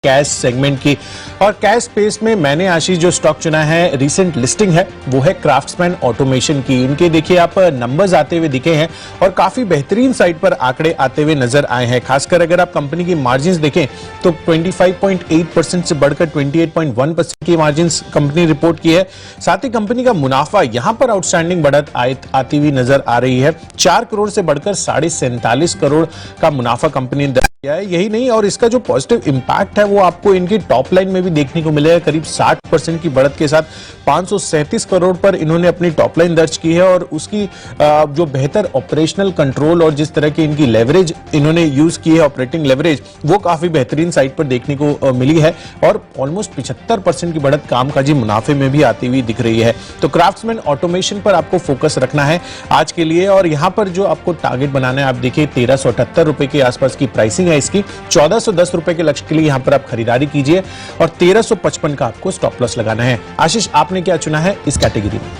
Cash segment की। और cash space में मैंने आशीष जो स्टॉक चुना है, रीसेंट लिस्टिंग है, वो है क्राफ्ट्समैन ऑटोमेशन की। इनके देखिए आप नंबर्स आते हुए दिखे हैं और काफी बेहतरीन साइड पर आंकड़े आते हुए नजर आए हैं। खासकर अगर आप कंपनी की मार्जिन्स देखें तो 25.8% से बढ़कर 28.1% की मार्जिन्स कंपनी रिपोर्ट की है। साथ ही कंपनी का मुनाफा यहां पर आउटस्टैंडिंग बढ़त आती हुई नजर आ रही है। 4 करोड़ से बढ़कर 47.5 करोड़ का मुनाफा कंपनी ने किया है। यही नहीं, और इसका जो पॉजिटिव इंपैक्ट है वो आपको इनकी टॉप लाइन में भी देखने को मिलेगा। करीब 60% की बढ़त के साथ 537 करोड़ पर इन्होंने अपनी टॉप लाइन दर्ज की है। और उसकी जो बेहतर ऑपरेशनल कंट्रोल और जिस तरह की इनकी लेवरेज इन्होंने यूज की है, ऑपरेटिंग लेवरेज, वो काफी बेहतरीन साइड पर देखने को मिली है। और ऑलमोस्ट 75% की बढ़त कामकाजी मुनाफे में भी आती हुई दिख रही है। तो क्राफ्ट्समैन ऑटोमेशन पर आपको फोकस रखना है आज के लिए। और यहां पर जो आपको टारगेट बनाना है, आप देखिए 1378 रुपए के आसपास की प्राइसिंग है इसकी। 1410 रुपए के लक्ष्य के लिए यहां पर आप खरीदारी कीजिए और 1355 का आपको स्टॉप लॉस लगाना है। आशीष, आपने क्या चुना है इस कैटेगरी में?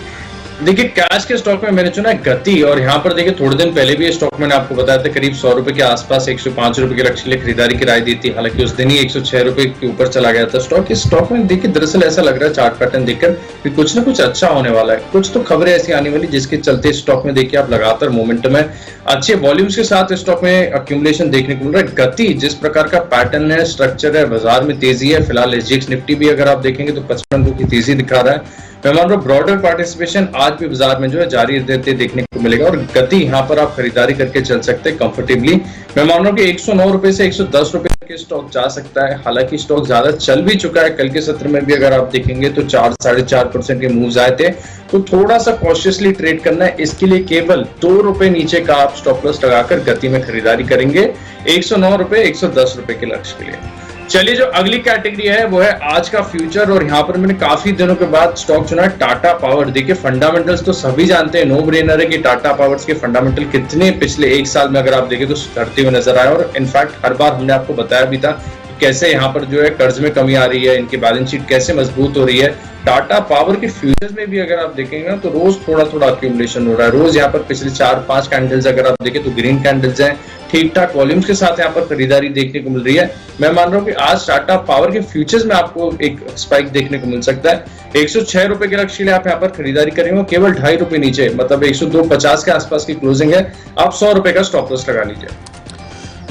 देखिए, कैश के स्टॉक में मैंने चुना है गति। और यहाँ पर देखिए, थोड़े दिन पहले भी ये स्टॉक मैंने आपको बताया था, करीब 100 रुपए के आसपास 105 रुपए के लक्ष्य के लिए खरीदारी की राय दी थी। हालांकि उस दिन ही 106 रुपए के ऊपर चला गया था स्टॉक। इस स्टॉक में देखिए दरअसल ऐसा लग रहा है चार्ट पैटर्न देखकर कि कुछ ना कुछ अच्छा होने वाला है। कुछ तो खबरें ऐसी आने वाली जिसके चलते स्टॉक में देखिए आप लगातार मोमेंटम है, अच्छे वॉल्यूम्स के साथ स्टॉक में अक्यूमुलेशन देखने को मिल रहा है। गति जिस प्रकार का पैटर्न है, स्ट्रक्चर है, बाजार में तेजी है। फिलहाल एसजीएक्स निफ्टी भी अगर आप देखेंगे तो 55 अंकों की तेजी दिखा रहा है। मैं मान रहा हूं ब्रॉडर पार्टिसिपेशन आज भी बाजार में जो है जारी रहते देखने को मिलेगा। और गति यहां पर आप खरीदारी करके चल सकते हैं कंफर्टेबली। मैं मान रहा हूं कि 109 रुपए से 110 रुपए के स्टॉक जा सकता है। हालांकि स्टॉक ज्यादा चल भी चुका है। कल के सत्र में भी अगर आप देखेंगे तो 4-4.5% के मूव्स आए थे। तो थोड़ा सा कॉशियसली ट्रेड करना है। इसके लिए केवल 2 रुपए नीचे का आप स्टॉप लॉस लगाकर गति में खरीदारी करेंगे 109 रुपए 110 रुपए के लक्ष्य के लिए। चलिए, जो अगली कैटेगरी है वो है आज का फ्यूचर। और यहाँ पर मैंने काफी दिनों के बाद स्टॉक चुना है टाटा पावर। देखिए, फंडामेंटल्स तो सभी जानते हैं, नो ब्रेनर है कि टाटा पावर्स के फंडामेंटल कितने पिछले 1 साल में अगर आप देखें तो सुधरते हुए नजर आए। और इनफैक्ट हर बार हमने आपको बताया भी था कि कैसे यहाँ पर जो है कर्ज में कमी आ रही है, इनकी बैलेंस शीट कैसे मजबूत हो रही है। टाटा पावर के फ्यूचर्स में भी अगर आप देखेंगे तो रोज थोड़ा थोड़ा अक्यूमुलेशन हो रहा है। रोज यहाँ पर पिछले 4-5 कैंडल्स अगर आप देखें तो ग्रीन कैंडल्स हैं। ठीक ठाक वॉल्यूम्स के साथ यहाँ पर खरीदारी देखने को मिल रही है। मैं मान रहा हूँ कि आज टाटा पावर के फ्यूचर्स में आपको एक स्पाइक देखने को मिल सकता है। 106 रुपए के लक्ष्य के लिए आप यहाँ पर खरीदारी करेंगे, केवल 2.5 रुपए नीचे, मतलब 102.50 के आसपास की क्लोजिंग है। आप 100 रुपए का स्टॉप लॉस लगा लीजिए।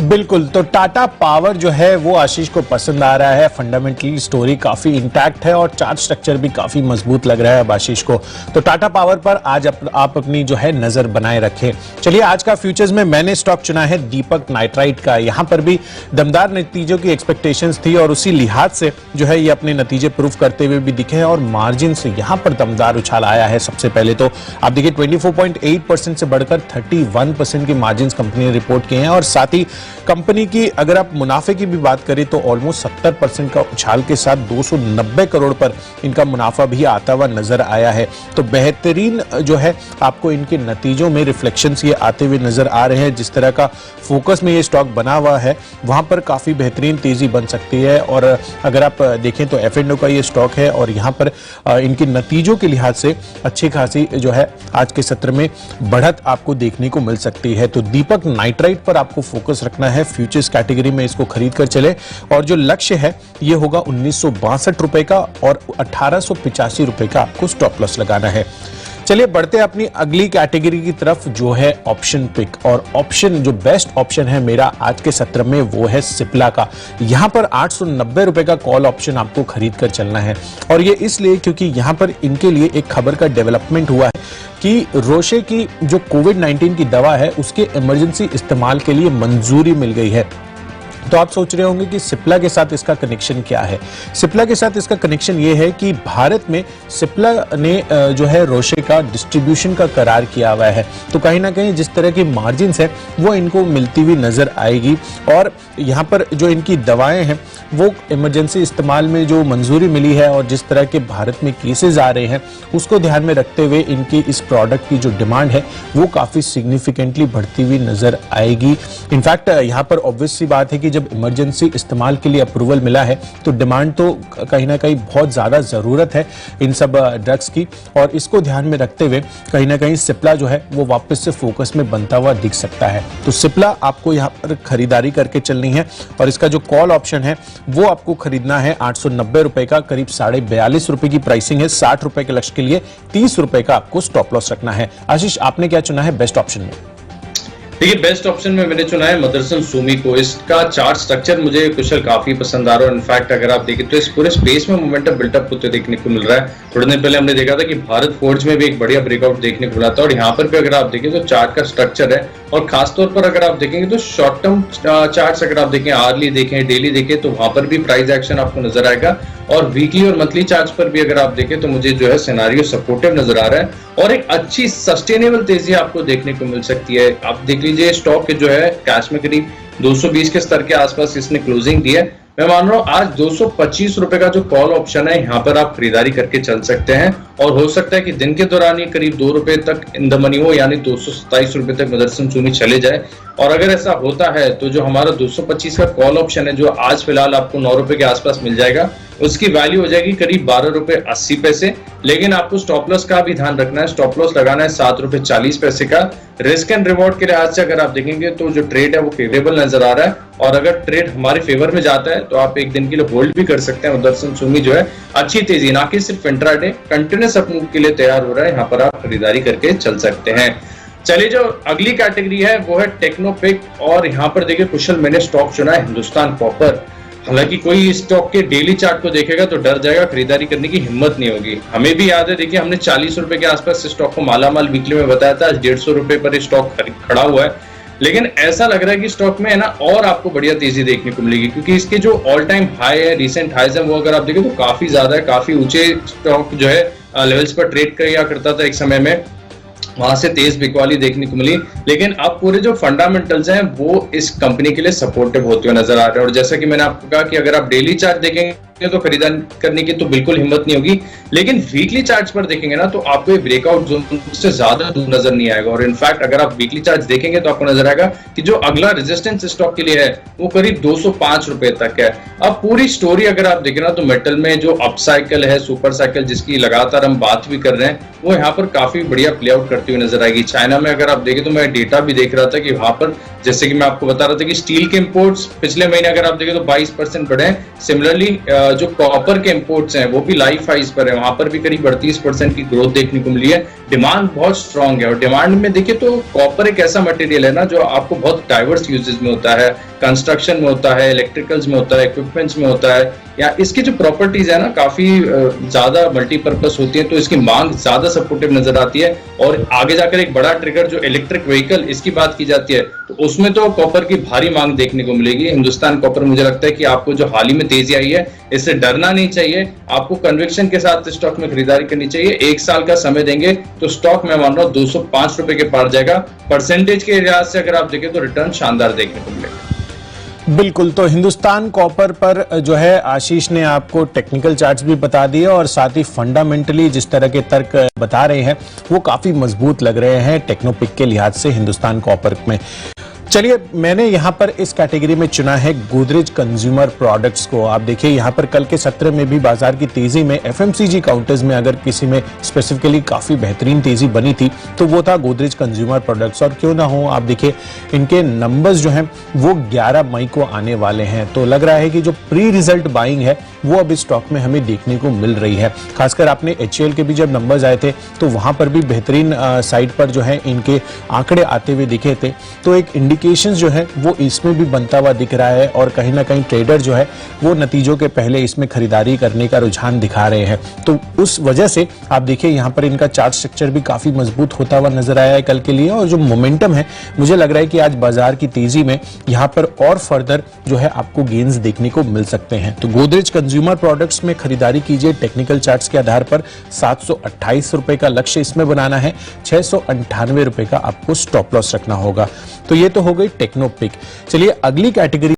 बिल्कुल, तो टाटा पावर जो है वो आशीष को पसंद आ रहा है। फंडामेंटली स्टोरी काफी इंटैक्ट है और चार्ट स्ट्रक्चर भी काफी मजबूत लग रहा है अब आशीष को। तो टाटा पावर पर आज आप अपनी जो है नजर बनाए रखें। चलिए, आज का फ्यूचर्स में मैंने स्टॉक चुना है दीपक नाइट्राइट का। यहां पर भी दमदार नतीजों की एक्सपेक्टेशंस थी और उसी लिहाज से जो है ये अपने नतीजे प्रूव करते हुए भी दिखे हैं। और मार्जिन से यहां पर दमदार उछाल आया है। सबसे पहले तो आप देखिए 24.8% से बढ़कर 31% की मार्जिन कंपनी ने रिपोर्ट किए हैं। और साथ ही कंपनी की अगर आप मुनाफे की भी बात करें तो ऑलमोस्ट 70% का उछाल के साथ 290 करोड़ पर इनका मुनाफा भी आता हुआ नजर आया है। तो बेहतरीन जो है आपको इनके नतीजों में रिफ्लेक्शंस ये आते हुए नजर आ रहे हैं। जिस तरह का फोकस में ये स्टॉक बना हुआ है वहां पर काफी बेहतरीन तेजी बन सकती है। और अगर आप देखें तो F&O का ये स्टॉक है और यहाँ पर इनके नतीजों के लिहाज से अच्छी खासी जो है आज के सत्र में बढ़त आपको देखने को मिल सकती है। तो दीपक नाइट्राइट पर आपको फोकस रखना है। फ्यूचर्स कैटेगरी में इसको खरीद कर चले और जो लक्ष्य है ये होगा 1962 रुपए का और 1885 रुपए का आपको स्टॉप लॉस लगाना है। चलिए, बढ़ते हैं अपनी अगली कैटेगरी की तरफ जो है ऑप्शन पिक। और ऑप्शन जो बेस्ट ऑप्शन है मेरा आज के सत्र में वो है सिप्ला का। यहां पर 890 रुपए का कॉल ऑप्शन आपको खरीद कर चलना है। और ये इसलिए क्योंकि यहां पर इनके लिए एक खबर का डेवलपमेंट हुआ है कि रोशे की जो कोविड-19 की दवा है उसके इमरजेंसी इस्तेमाल के लिए मंजूरी मिल गई है। तो आप सोच रहे होंगे कि सिप्ला के साथ इसका कनेक्शन क्या है। सिप्ला के साथ इसका कनेक्शन ये है कि भारत में सिप्ला ने जो है रोशे का डिस्ट्रीब्यूशन का करार किया हुआ है। तो कहीं ना कहीं जिस तरह की मार्जिन्स है वो इनको मिलती हुई नजर आएगी। और यहाँ पर जो इनकी दवाएं हैं वो इमरजेंसी इस्तेमाल में जो मंजूरी मिली है और जिस तरह के भारत में केसेस आ रहे हैं उसको ध्यान में रखते हुए इनकी इस प्रोडक्ट की जो डिमांड है वो काफी सिग्निफिकेंटली बढ़ती हुई नजर आएगी। इनफैक्ट यहाँ पर ऑब्वियस सी बात है कि कि जब इमरजेंसी इस्तेमाल के लिए अप्रूवल मिला है तो डिमांड तो कहीं ना कहीं बहुत ज़्यादा ज़रूरत है इन सब ड्रग्स की, और इसको ध्यान में रखते हुए कहीं ना कहीं सिप्ला जो है वो वापस से फोकस में बनता हुआ दिख सकता है। तो सिप्ला आपको यहाँ पर खरीदारी करके चलनी है और इसका जो कॉल ऑप्शन है वो आपको खरीदना है 890 रुपए का, करीब 42.5 रुपए की प्राइसिंग है। 60 रुपए के लक्ष्य के लिए 30 रुपए का आपको स्टॉप लॉस रखना है। आशीष, आपने क्या चुना है बेस्ट ऑप्शन में? देखिए, बेस्ट ऑप्शन में मैंने चुना है मदरसन सुमी को। इसका चार्ट स्ट्रक्चर मुझे कुशल काफी पसंद आ रहा है। इनफैक्ट अगर आप देखें तो इस पूरे स्पेस में मोमेंटम बिल्टअप होते देखने को मिल रहा है। थोड़े दिन पहले हमने देखा था कि भारत फोर्ज में भी एक बढ़िया ब्रेकआउट देखने को मिला था, और यहाँ पर भी अगर आप देखें तो चार्ट का स्ट्रक्चर है, और खासतौर पर अगर आप देखेंगे तो शॉर्ट टर्म चार्ट्स अगर आप देखें, आर्ली देखें, डेली देखें, तो वहां पर भी प्राइस एक्शन आपको नजर आएगा। और वीकली और मंथली चार्ट्स पर भी अगर आप देखें तो मुझे जो है सिनेरियो सपोर्टिव नजर आ रहा है और एक अच्छी सस्टेनेबल तेजी आपको देखने को मिल सकती है। आप देख लीजिए, स्टॉक जो है कैश में करीब 220 के स्तर के आसपास इसने क्लोजिंग दी है। मैं मान रहा हूं आज 225 रुपए का जो कॉल ऑप्शन है, यहाँ पर आप खरीदारी करके चल सकते हैं, और हो सकता है कि दिन के दौरान ये करीब 2 रुपए तक इन द मनी हो, यानी 227 रुपए तक मदरसन सुमी चले जाए। और अगर ऐसा होता है तो जो हमारा 225 का कॉल ऑप्शन है, जो आज फिलहाल आपको 9 रुपए के आसपास मिल जाएगा, उसकी वैल्यू हो जाएगी करीब 12 रुपए 80 पैसे। लेकिन आपको स्टॉप लॉस का भी ध्यान रखना है। स्टॉप लॉस लगाना है 7 रुपए 40 पैसे का। रिस्क एंड रिवॉर्ड के लिहाज से अगर आप देखेंगे तो जो ट्रेड है वो फेवरेबल नजर आ रहा है, और अगर ट्रेड हमारे फेवर में जाता है तो आप एक दिन के लिए होल्ड भी कर सकते हैं। मदरसन सुमी जो है अच्छी तेजी, ना कि सिर्फ इंट्राडे, कंटिन्यूस अप मूव के लिए तैयार हो रहा है। यहाँ पर आप खरीदारी करके चल सकते हैं। चलिए, जो अगली कैटेगरी है वो है टेक्नोपिक, और यहाँ पर देखिए कुशल मैंने स्टॉक चुना है हिंदुस्तान कॉपर। हालांकि कोई इस स्टॉक के डेली चार्ट को देखेगा तो डर जाएगा, खरीदारी करने की हिम्मत नहीं होगी। हमें भी याद है, देखिए हमने 40 रुपए के आसपास इस स्टॉक को मालामाल वीकली में बताया था। आज 150 रुपए पर स्टॉक खड़ा हुआ है, लेकिन ऐसा लग रहा है कि स्टॉक में है ना और आपको बढ़िया तेजी देखने को मिलेगी, क्योंकि इसके जो ऑल टाइम हाई है, रिसेंट हाईज है, वो अगर आप देखें तो काफी ज्यादा है। काफी ऊंचे स्टॉक जो है लेवल्स पर ट्रेड किया करता था एक समय में, वहां से तेज बिकवाली देखने को मिली। लेकिन अब पूरे जो फंडामेंटल्स हैं वो इस कंपनी के लिए सपोर्टिव होते हुए नजर आ रहे हैं। और जैसा कि मैंने आपको कहा कि अगर आप डेली चार्ट देखेंगे तो खरीदारी करने की तो बिल्कुल हिम्मत नहीं होगी, लेकिन वीकली चार्ट्स पर देखेंगे ना तो आपको ये ब्रेकआउट जोन से ज्यादा दूर नजर नहीं आएगा। और इनफैक्ट अगर आप वीकली चार्ट्स देखेंगे तो आपको नजर आएगा कि जो अगला रेजिस्टेंस स्टॉक के लिए है वो करीब 205 रुपए तक है। अब पूरी स्टोरी अगर आप देखें ना तो मेटल में जो अप साइकिल है, सुपर साइकिल जिसकी लगातार हम बात भी कर रहे हैं, वो यहाँ पर काफी बढ़िया प्ले आउट करती हुई नजर आएगी। चाइना में अगर आप देखें तो मैं डेटा भी देख रहा था कि वहां पर, जैसे कि मैं आपको बता रहा था कि स्टील के इंपोर्ट्स पिछले महीने अगर आप देखें तो 22% बढ़े हैं। सिमिलरली जो कॉपर के इंपोर्ट्स हैं वो भी लाइफ हाइज पर है, वहां पर भी करीब 38% की ग्रोथ देखने को मिली है। डिमांड बहुत स्ट्रांग है, और डिमांड में देखिए तो कॉपर एक ऐसा मटेरियल है ना जो आपको बहुत डाइवर्स यूजेस में होता है, कंस्ट्रक्शन में होता है, इलेक्ट्रिकल्स में होता है, इक्विपमेंट्स में होता है, या इसकी जो प्रॉपर्टीज है ना काफी ज्यादा मल्टीपर्पस होती है, तो इसकी मांग ज्यादा सपोर्टिव नजर आती है। और आगे जाकर एक बड़ा ट्रिगर जो इलेक्ट्रिक व्हीकल, इसकी बात की जाती है, तो उसमें तो कॉपर की भारी मांग देखने को मिलेगी। हिंदुस्तान कॉपर, मुझे लगता है कि आपको जो हाल ही में तेजी आई है इससे डरना नहीं चाहिए, आपको कन्विक्शन के साथ स्टॉक में खरीदारी करनी चाहिए। 1 साल का समय देंगे तो स्टॉक मैं मान रहा हूँ 205 रुपए के पार जाएगा। परसेंटेज के लिहाज से अगर आप देखें तो रिटर्न शानदार देखने को मिलेगा। बिल्कुल, तो हिंदुस्तान कॉपर पर जो है आशीष ने आपको टेक्निकल चार्ट्स भी बता दिए, और साथ ही फंडामेंटली जिस तरह के तर्क बता रहे हैं वो काफी मजबूत लग रहे हैं टेक्नोपिक के लिहाज से हिंदुस्तान कॉपर में। चलिए, मैंने यहाँ पर इस कैटेगरी में चुना है गोदरेज कंज्यूमर प्रोडक्ट्स को। आप देखिए यहाँ पर कल के सत्र में भी बाजार की तेजी में एफएमसीजी काउंटर्स में अगर किसी में स्पेसिफिकली काफी बेहतरीन तेजी बनी थी तो वो था गोदरेज कंज्यूमर प्रोडक्ट्स। और क्यों ना हो, आप देखिए इनके नंबर्स जो हैं वो 11 मई को आने वाले हैं, तो लग रहा है कि जो प्री रिजल्ट बाइंग है वो अब इस स्टॉक में हमें देखने को मिल रही है। खासकर आपने HCL के भी जब नंबर्स आए थे तो वहां पर भी बेहतरीन साइड पर जो है इनके आंकड़े आते हुए दिखे थे, तो एक इंडिकेशंस जो है वो इसमें भी बनता हुआ दिख रहा है। और कहीं ना कहीं ट्रेडर जो है वो नतीजों के पहले इसमें खरीदारी करने का रुझान दिखा रहे हैं, तो उस वजह से आप देखिए यहाँ पर इनका चार्ट स्ट्रक्चर भी काफी मजबूत होता हुआ नजर आया है कल के लिए। और जो मोमेंटम है, मुझे लग रहा है कि आज बाजार की तेजी में यहाँ पर और फर्दर जो है आपको गेन्स देखने को मिल सकते हैं। तो गोदरेज कंज्यूमर प्रोडक्ट्स में खरीदारी कीजिए टेक्निकल चार्ट्स के आधार पर। 728 रुपए का लक्ष्य इसमें बनाना है, 698 रुपए का आपको स्टॉप लॉस रखना होगा। तो ये तो हो गई टेक्नोपिक। चलिए अगली कैटेगरी